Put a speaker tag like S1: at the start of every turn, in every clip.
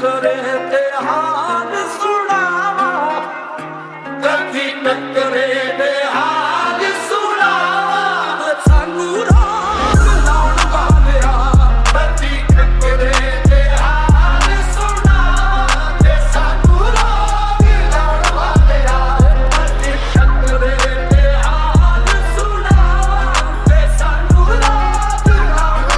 S1: टकरे ते हाल सुनावा, कभी टकरे ते हाल सुनावा, सानू राग लाउण वालिया कभी टकरे ते हाल सुनावा, ते सानू राग लाउण वालिया कभी टकरे ते हाल सुनावा, ते सानू राग लाउण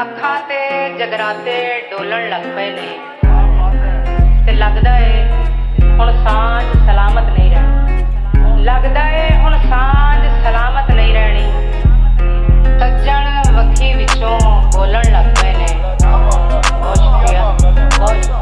S2: ਅੱਖਾਂ ਤੇ ਜਗਰਾਤੇ ਡੋਲਣ ਲੱਗ ਪਏ ਨੇ ਤੇ ਲੱਗਦਾ ਏ ਹੁਣ ਸਾਂਝ ਸਲਾਮਤ ਨਹੀਂ ਰਹਿਣੀ, ਲੱਗਦਾ ਏ ਹੁਣ ਸਾਂਝ ਸਲਾਮਤ ਨਹੀਂ ਰਹਿਣੀ। ਸੱਜਣ ਵੱਖੀ ਵਿੱਚੋਂ ਬੋਲਣ ਲੱਗ ਪਏ ਨੇ। ਬਹੁਤ ਸ਼ੁਕਰੀਆ, ਬਹੁਤ